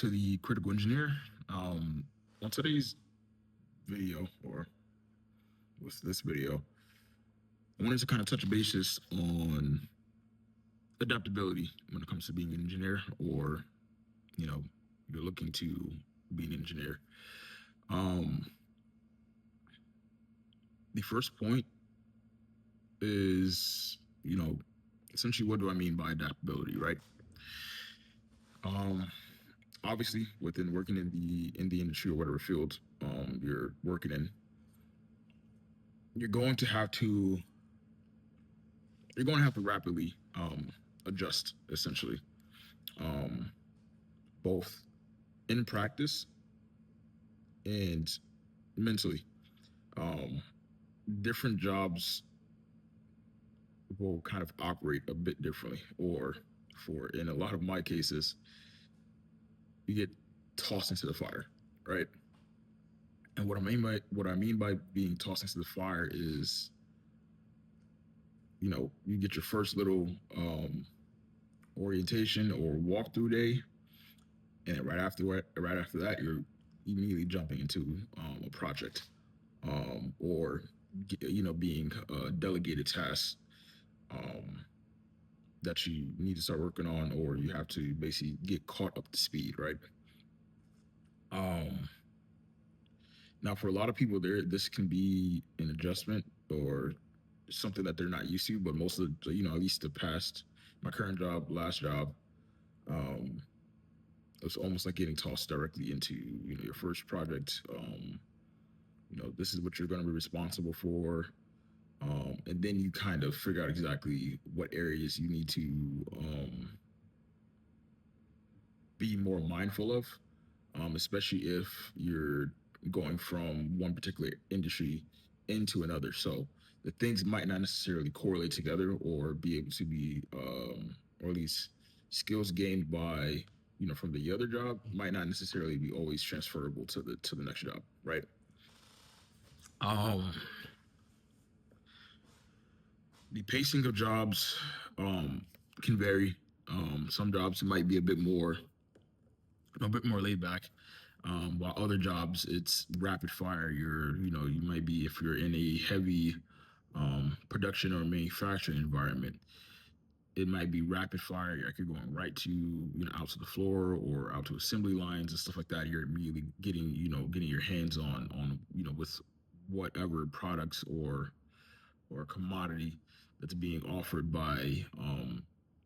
to the critical engineer. On today's video, or with this video, I wanted to kind of touch bases on adaptability when it comes to being an engineer, or you know, you're looking to be an engineer. Um, the first point is, essentially, what do I mean by adaptability, right? Um, Obviously, within working in the industry or whatever field you're working in, you're going to have to you're going to have to rapidly adjust, essentially, um, both in practice and mentally. Um, Different jobs will kind of operate a bit differently, or for in a lot of my cases, you get tossed into the fire, right? And what I mean by being tossed into the fire is, you get your first little orientation or walkthrough day, and right after that, you're immediately jumping into a project, or being delegated tasks um, that you need to start working on, or you have to basically get caught up to speed, right? Um, Now, for a lot of people, this can be an adjustment or something that they're not used to. But most of at least the past, my current job, last job, um, it's almost like getting tossed directly into your first project. This is what you're going to be responsible for, and then you kind of figure out exactly what areas you need to be more mindful of, especially if you're going from one particular industry into another. So the things might not necessarily correlate together or be able to be, or at least skills gained by from the other job might not necessarily be always transferable to the next job, right? Um, the pacing of jobs can vary. Some jobs might be a bit more laid back, while other jobs it's rapid fire. You might be, if you're in a heavy production or manufacturing environment, it might be rapid fire. Like you're going right to out to the floor or out to assembly lines and stuff like that. You're immediately getting your hands on with whatever products or commodity that's being offered by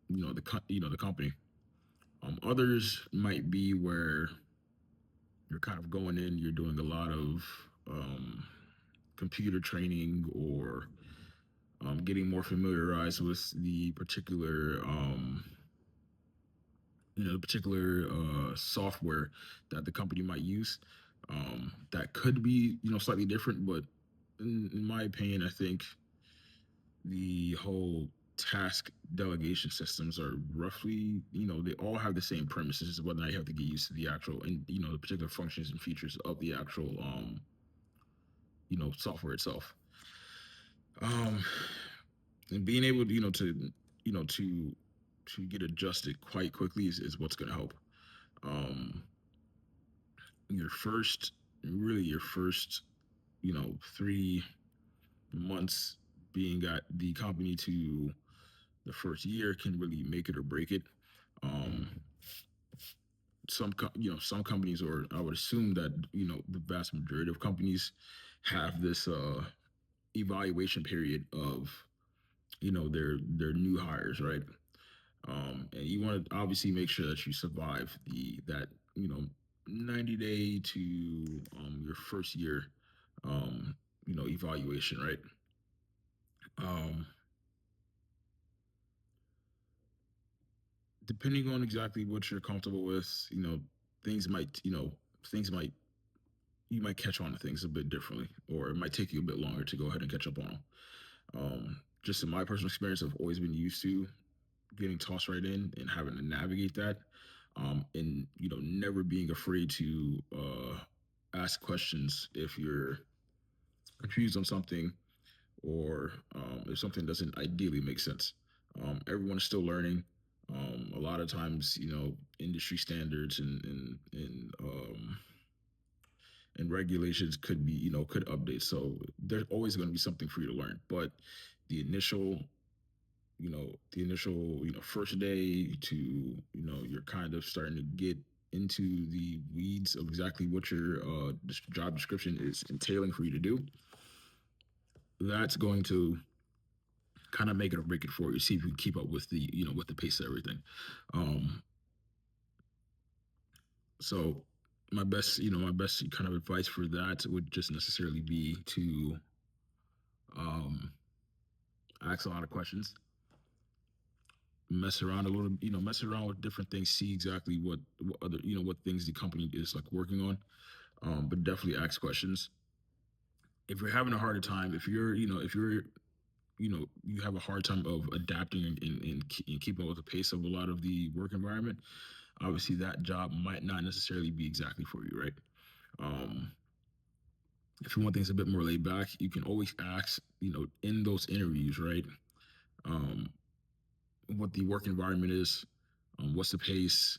the company. Others might be where you're kind of going in, you're doing a lot of computer training, or getting more familiarized with the particular software that the company might use. That could be slightly different, but in my opinion, I think the whole task delegation systems are roughly, they all have the same premises, whether or not you have to get used to the actual and the particular functions and features of the actual software itself. Um and being able to to get adjusted quite quickly is what's going to help. Um your first Really, your first 3 months being at the company to the first year can really make it or break it. Um, some companies, or I would assume that the vast majority of companies have this evaluation period of their new hires, right? And you want to obviously make sure that you survive that 90-day to your first year evaluation, right? Um, Depending on exactly what you're comfortable with, things might, things might, you might catch on to things a bit differently, or it might take you a bit longer to go ahead and catch up on them. Just in my personal experience, I've always been used to getting tossed right in and having to navigate that, and never being afraid to ask questions if you're confused on something, or if something doesn't ideally make sense. Everyone is still learning. A lot of times, industry standards and regulations could be, could update. So there's always going to be something for you to learn. But the initial, first day to, you're kind of starting to get into the weeds of exactly what your job description is entailing for you to do. That's going to kind of make it or break it for you. See if you can keep up with the, with the pace of everything. Um, so my best kind of advice for that would just necessarily be to um, ask a lot of questions, mess around a little, mess around with different things, see exactly what other, what things the company is like working on. But definitely ask questions. If you're having a harder time, if you have a hard time of adapting and keeping up with the pace of a lot of the work environment, obviously that job might not necessarily be exactly for you, right? Um, if you want things a bit more laid back, you can always ask, in those interviews, right? Um, what the work environment is, what's the pace,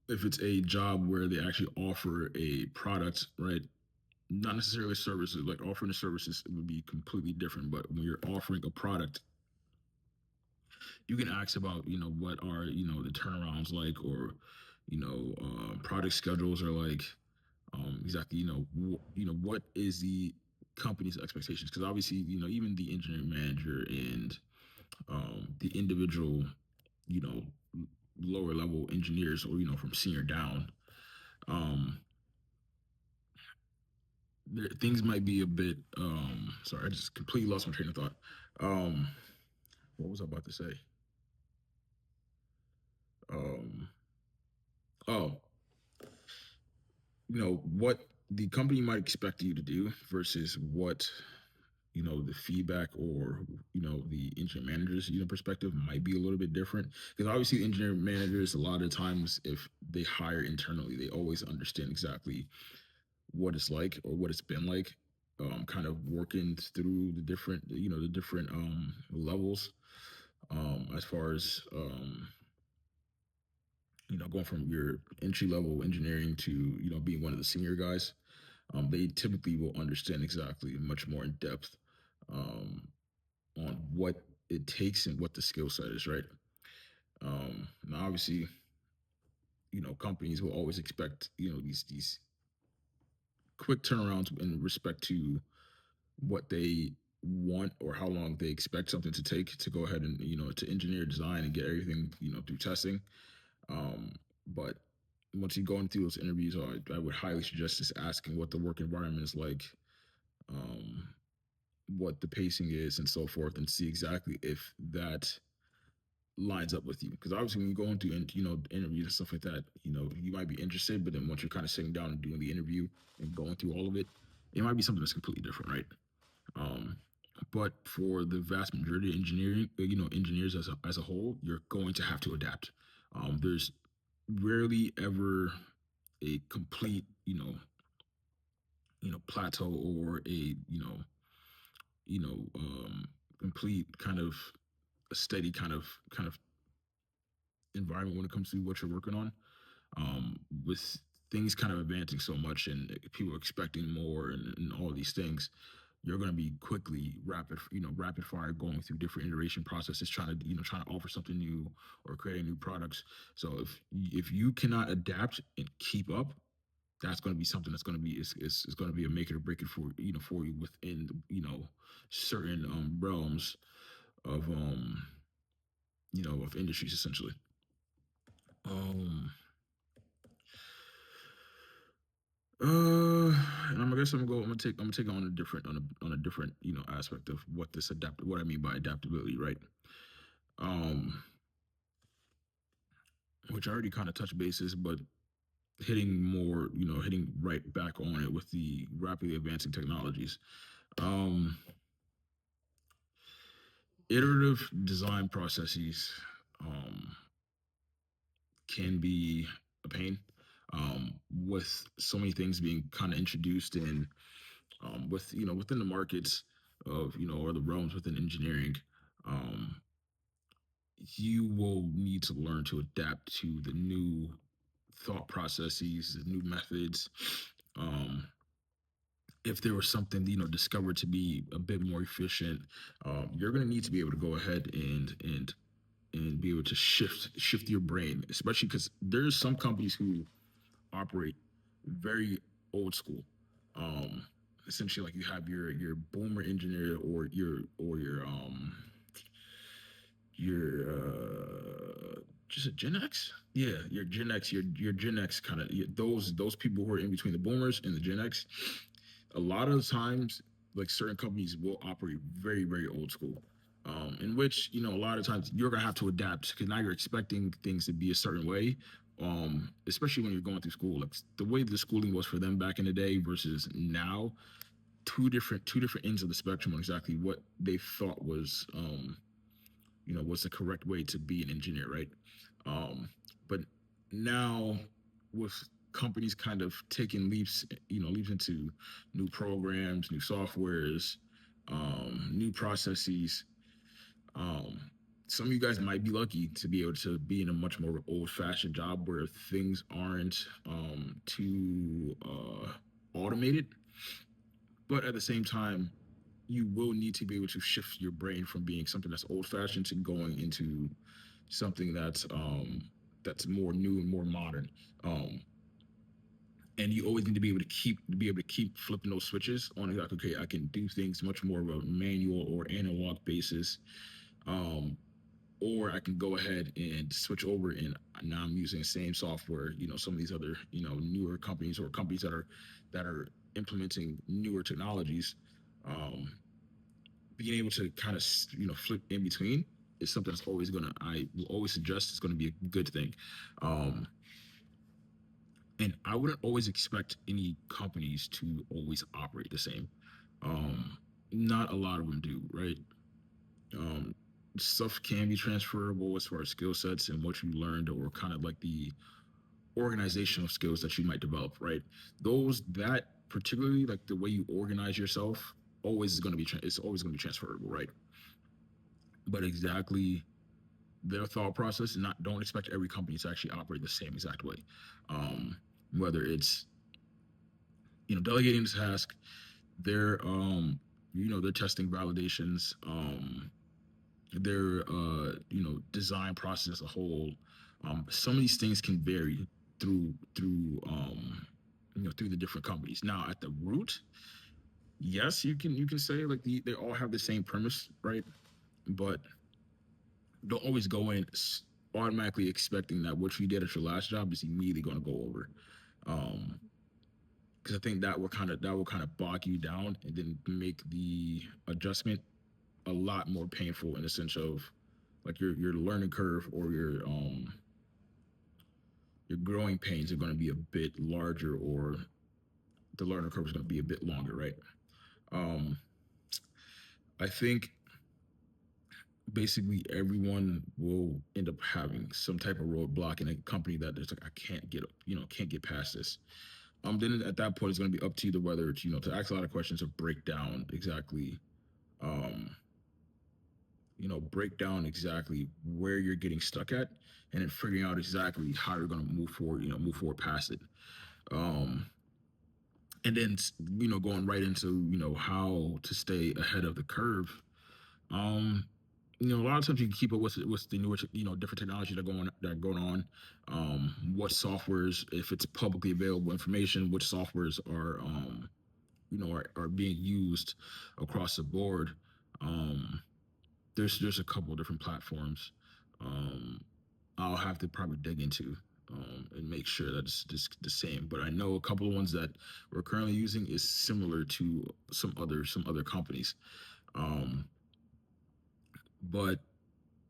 if it's a job where they actually offer a product, right? Not necessarily services, like offering the services would be completely different. But when you're offering a product, you can ask about, what are, the turnarounds like, or, product schedules are like, exactly, what is the company's expectations? Because obviously, even the engineering manager and the individual, you know, lower level engineers, or from senior down, um, things might be a bit. Sorry, I just completely lost my train of thought. Um, what was I about to say? Um, oh, what the company might expect you to do versus what, the feedback, or the engineering managers, perspective might be a little bit different. Because obviously engineering managers, a lot of times, if they hire internally, they always understand exactly what it's like, or what it's been like, kind of working through the different levels, as far as going from your entry level engineering to being one of the senior guys. They typically will understand exactly much more in depth, um, on what it takes and what the skill set is, right? Now obviously, companies will always expect, these quick turnarounds in respect to what they want, or how long they expect something to take to go ahead and, to engineer, design, and get everything, through testing. But once you go into those interviews, I would highly suggest just asking what the work environment is like, um, what the pacing is, and so forth, and see exactly if that lines up with you. Because obviously, when you go into interviews and stuff like that, you might be interested, but then once you're kind of sitting down and doing the interview and going through all of it, it might be something that's completely different, right? Um, but for the vast majority of engineering, engineers as a whole, you're going to have to adapt. There's rarely ever a complete, plateau, or a, you know, um, complete kind of a steady kind of environment when it comes to what you're working on. With things kind of advancing so much, and people expecting more, and all these things, you're going to be quickly rapid fire going through different iteration processes, trying to offer something new, or creating new products. So if you cannot adapt and keep up, that's going to be something that's going to be is going to be a make it or break it for you within certain realms of of industries, essentially. Um, and I guess I'm gonna take on a different on a different aspect of what I mean by adaptability, right? Um, which I already kind of touched bases, but hitting right back on it with the rapidly advancing technologies. Um, Iterative design processes um, can be a pain, with so many things being kind of introduced in, with within the markets of or the realms within engineering. Um, you will need to learn to adapt to the new thought processes, the new methods. Um, if there was something discovered to be a bit more efficient, you're going to need to be able to go ahead and be able to shift your brain, especially because there's some companies who operate very old school. Um, Essentially, like you have your boomer engineer or your just a Gen X. Yeah, your Gen X, your Gen X kind of those people who are in between the boomers and the Gen X. A lot of the times, like certain companies will operate very very old school. In which a lot of times you're gonna have to adapt because now you're expecting things to be a certain way, especially when you're going through school. Like the way the schooling was for them back in the day versus now, two different ends of the spectrum on exactly what they thought was the correct way to be an engineer, right? Um, but now with companies kind of taking leaps into new programs, new softwares, new processes. Um, some of you guys might be lucky to be able to be in a much more old-fashioned job where things aren't too automated, but at the same time, you will need to be able to shift your brain from being something that's old fashioned to going into something that's more new and more modern. Um, and you always need to be able to keep flipping those switches on like, okay, I can do things much more of a manual or analog basis. Um, or I can go ahead and switch over and now I'm using the same software, some of these other, newer companies or companies that are implementing newer technologies. Um, Being able to kind of flip in between is something that's always gonna I will always suggest is gonna be a good thing. Um, and I wouldn't always expect any companies to always operate the same. Um, Not a lot of them do, right? Um, Stuff can be transferable as far as skill sets and what you learned, or kind of like the organizational skills that you might develop, right? Those that particularly like the way you organize yourself always is going to be it's always going to be transferable, right? But exactly their thought process and not don't expect every company to actually operate the same exact way. Um, Whether it's delegating the task, their their testing validations, their design process as a whole. Some of these things can vary through the different companies. Now at the root, yes, you can say like they all have the same premise, right? But don't always go in automatically expecting that what you did at your last job is immediately going to go over. Um, because I think that will kind of bog you down and then make the adjustment a lot more painful in the sense of like your learning curve or your growing pains are going to be a bit larger or the learning curve is going to be a bit longer, right? Um, I think basically everyone will end up having some type of roadblock in a company that is like I can't get past this. Then at that point it's going to be up to you to whether it's to ask a lot of questions or um break down exactly where you're getting stuck at and then figuring out exactly how you're going to move forward past it. um and then going right into how to stay ahead of the curve. um a lot of times you can keep up with the newer different technologies that are going on. What softwares, if it's publicly available information, which softwares are being used across the board. um there's a couple of different platforms. um I'll have to probably dig into and make sure that it's just the same. But I know a couple of ones that we're currently using is similar to some other companies. Um, but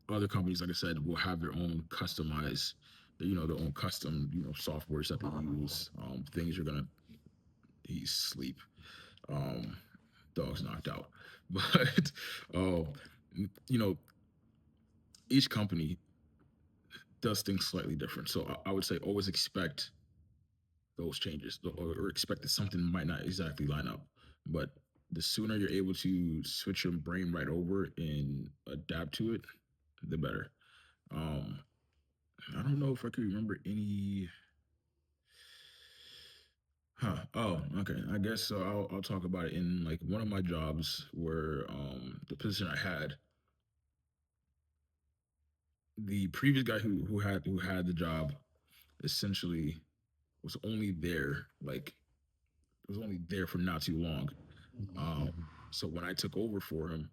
other companies, like I said, will have their own customized, their own custom, softwares that they use. Things you're gonna he's sleep. Um, Dog's knocked out, but um, you know, each company does things slightly different. So I would say always expect those changes or expect that something might not exactly line up. But the sooner you're able to switch your brain right over and adapt to it, the better. Um, I don't know if I could remember any. Huh. Oh, okay. I guess so. I'll talk about it in like one of my jobs where the position I had, the previous guy who had the job essentially was only there like was only there for not too long. Um, so when I took over for him,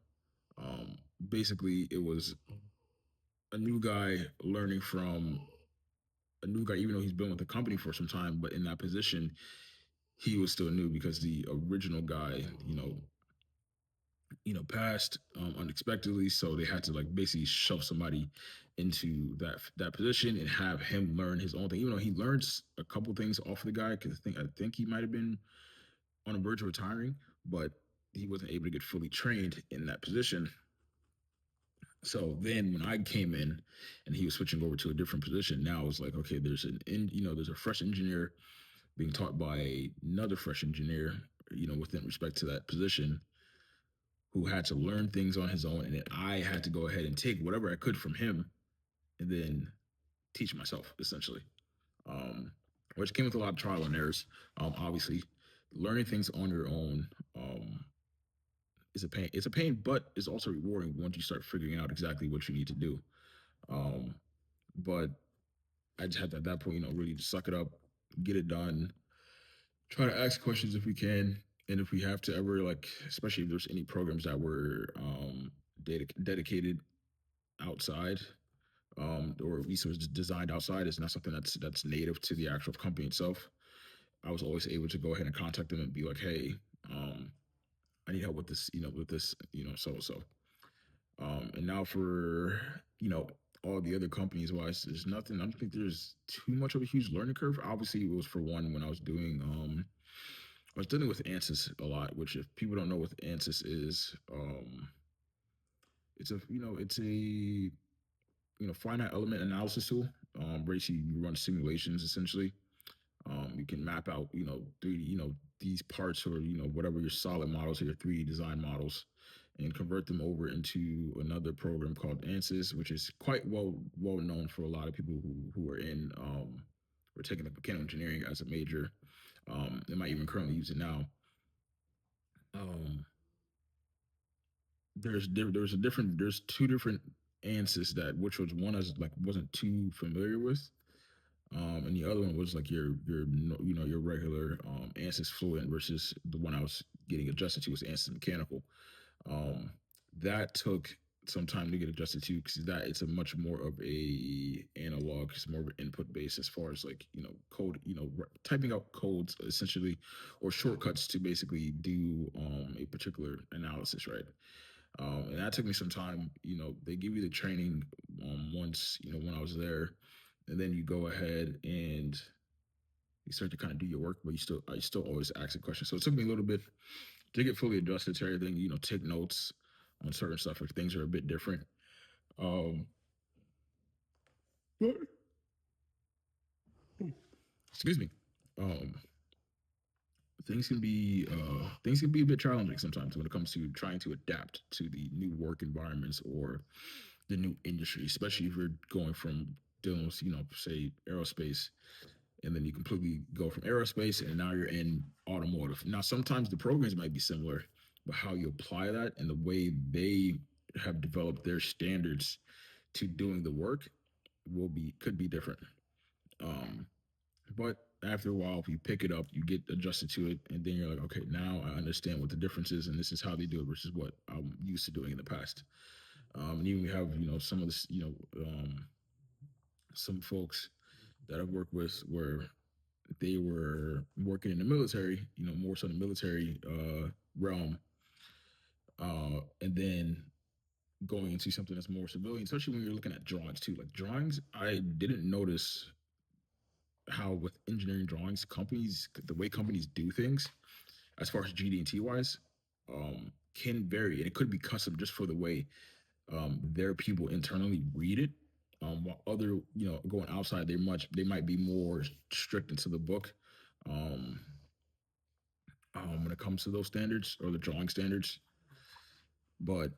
um, basically it was a new guy learning from a new guy, even though he's been with the company for some time, but in that position, he was still new because the original guy, passed unexpectedly. So they had to like basically shove somebody into that position and have him learn his own thing. Even though he learns a couple things off the guy, because I think he might have been on the verge of retiring, but he wasn't able to get fully trained in that position. So then when I came in and he was switching over to a different position, now it's like, okay, there's a fresh engineer being taught by another fresh engineer, within respect to that position, who had to learn things on his own. And then I had to go ahead and take whatever I could from him and then teach myself essentially. Um, which came with a lot of trial and errors. Obviously learning things on your own, is a pain. It's a pain, but it's also rewarding once you start figuring out exactly what you need to do. Um, but I just had to, at that point, really just suck it up, get it done, try to ask questions if we can, and if we have to ever like, especially if there's any programs that were dedicated outside, or at least it was designed outside, it's not something that's native to the actual company itself. I was always able to go ahead and contact them and be like, hey, um, I need help with this, so and so. And now for all the other companies wise, there's nothing. I don't think there's too much of a huge learning curve. Obviously, it was for one when I was dealing with ANSYS a lot. Which if people don't know what ANSYS is, it's a finite element analysis tool. Basically, you run simulations essentially. You can map out, 3D, these parts or, whatever your solid models or your 3D design models and convert them over into another program called ANSYS, which is quite well known for a lot of people who are in or taking the mechanical engineering as a major. They might even currently use it now. Um, there's two different ANSYS that which was one I was like wasn't too familiar with. And the other one was like your regular ANSYS fluent versus the one I was getting adjusted to was ANSYS mechanical. Um, that took some time to get adjusted to because that it's a much more of a analog, it's more of an input base as far as like code, typing out codes essentially or shortcuts to basically do a particular analysis, right? And that took me some time. They give you the training once, when I was there, and then you go ahead and you start to kind of do your work, but I still always ask a question. So it took me a little bit to get fully adjusted to everything. Take notes on certain stuff if things are a bit different. Um, but, excuse me. Um, things can be a bit challenging sometimes when it comes to trying to adapt to the new work environments or the new industry, especially if you're going from dealing with, say aerospace, and then you completely go from aerospace and now you're in automotive. Now, sometimes the programs might be similar, but how you apply that and the way they have developed their standards to doing the work could be different. Um, but after a while, if you pick it up, you get adjusted to it, and then you're like, okay, now I understand what the difference is, and this is how they do it versus what I'm used to doing in the past. And even we have, some of this, some folks that I've worked with where they were working in the military, more so in the military realm, and then going into something that's more civilian, especially when you're looking at drawings too. Like drawings, I didn't notice how with engineering drawings, the way companies do things, as far as GD&T wise, can vary, and it could be custom just for the way their people internally read it. While other, going outside, they might be more strict into the book. Um, when it comes to those standards or the drawing standards. But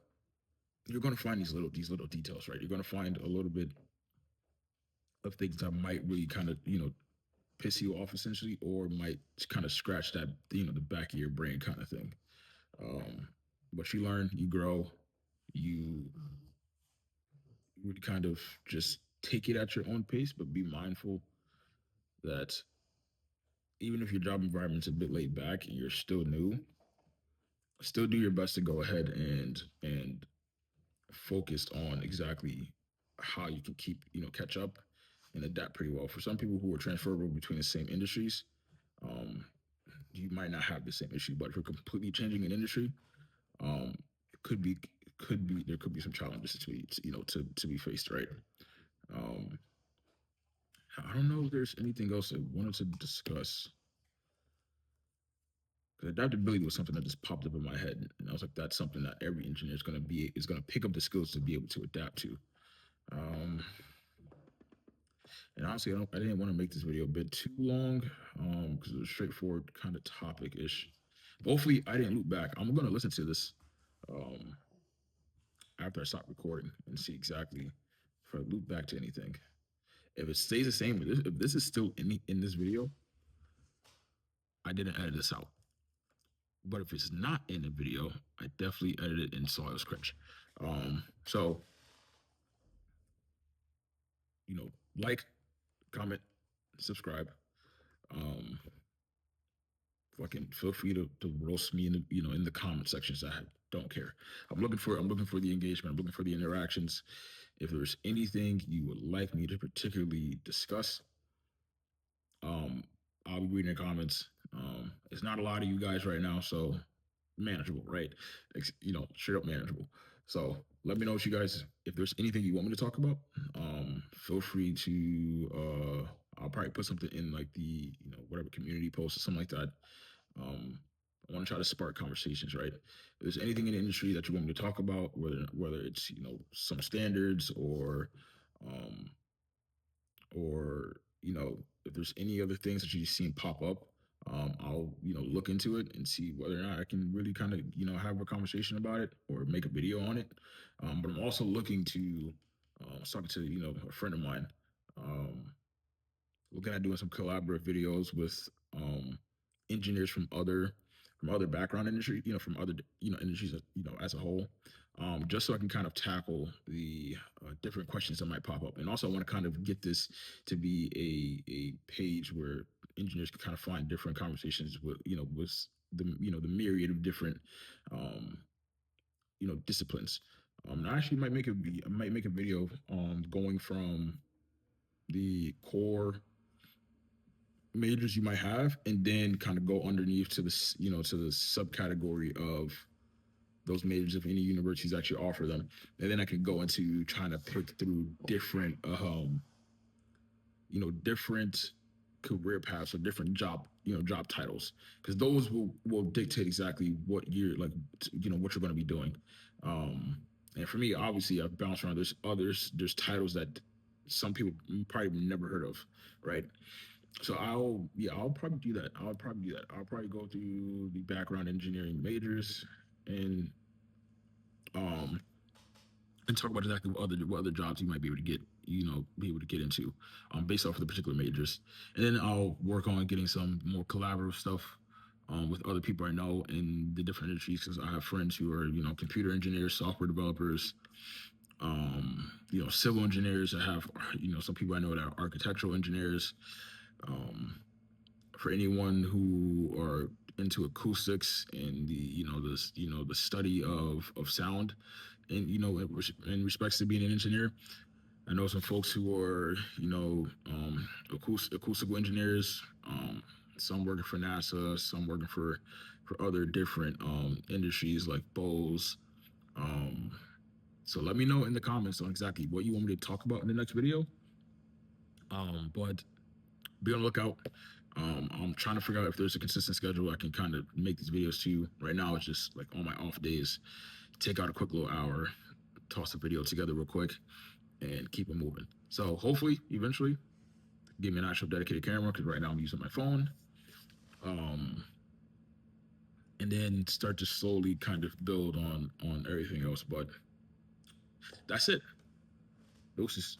you're going to find these little details, right? You're going to find a little bit. of things that might really kind of, piss you off essentially, or might kind of scratch that, the back of your brain kind of thing. Um, but you learn, you grow, you would kind of just take it at your own pace, but be mindful that even if your job environment's a bit laid back and you're still new, still do your best to go ahead and focus on exactly how you can keep, catch up and adapt pretty well. For some people who are transferable between the same industries, um, you might not have the same issue. But if you're completely changing an industry, um, it could be there could be some challenges to be, to be faced, right? Um, I don't know if there's anything else I wanted to discuss. 'Cause adaptability was something that just popped up in my head, and I was like, that's something that every engineer is going to pick up the skills to be able to adapt to. Um, and honestly, I didn't want to make this video a bit too long, because it was straightforward kind of topic ish. Hopefully, I didn't loop back. I'm going to listen to this, um, after I stop recording and see exactly if I loop back to anything. If it stays the same, if this is still in this video, I didn't edit this out. But if it's not in the video, I definitely edited and saw it was cringe. So like, comment, subscribe. Um, Fucking feel free to roast me in the in the comment sections. I don't care. I'm looking for the engagement. I'm looking for the interactions. If there's anything you would like me to particularly discuss, um, I'll be reading the comments. It's not a lot of you guys right now, so manageable, right? Straight up manageable. So let me know if there's anything you want me to talk about. Feel free to. I'll probably put something in like the whatever community post or something like that. Um, I want to try to spark conversations, right? If there's anything in the industry that you want me to talk about, whether it's some standards um, or if there's any other things that you've seen pop up, I'll look into it and see whether or not I can really kind of have a conversation about it or make a video on it. But I'm also looking to I was talking to a friend of mine, um, looking at doing some collaborative videos with engineers from other background industry, from other industries, as a whole, just so I can kind of tackle the different questions that might pop up, and also I want to kind of get this to be a page where engineers can kind of find different conversations with the myriad of different um, disciplines. And I actually might make a video going from the core majors you might have, and then kind of go underneath to to the subcategory of those majors if any universities actually offer them, and then I can go into trying to pick through different career paths or different job titles, because those will dictate exactly what you're like, what you're going to be doing. um and for me, obviously, I've bounced around. There's titles that some people probably never heard of, right? So I'll probably do that. I'll probably go through the background engineering majors and um and talk about exactly what other jobs you might be able to get into, based off of the particular majors. And then I'll work on getting some more collaborative stuff with other people I know in the different industries, because I have friends who are computer engineers, software developers, civil engineers. I have some people I know that are architectural engineers. Um, for anyone who are into acoustics and the study of sound, and in respects to being an engineer, I know some folks who are acoustical engineers. Some working for NASA, some working for other different industries like Bose. um so let me know in the comments on exactly what you want me to talk about in the next video. But be on the lookout. I'm trying to figure out if there's a consistent schedule I can kind of make these videos to. Right now, it's just like on my off days, take out a quick little hour, toss the video together real quick, and keep it moving. So hopefully, eventually, give me an actual dedicated camera, because right now I'm using my phone. Um, and then start to slowly kind of build on everything else. But that's it. Doses.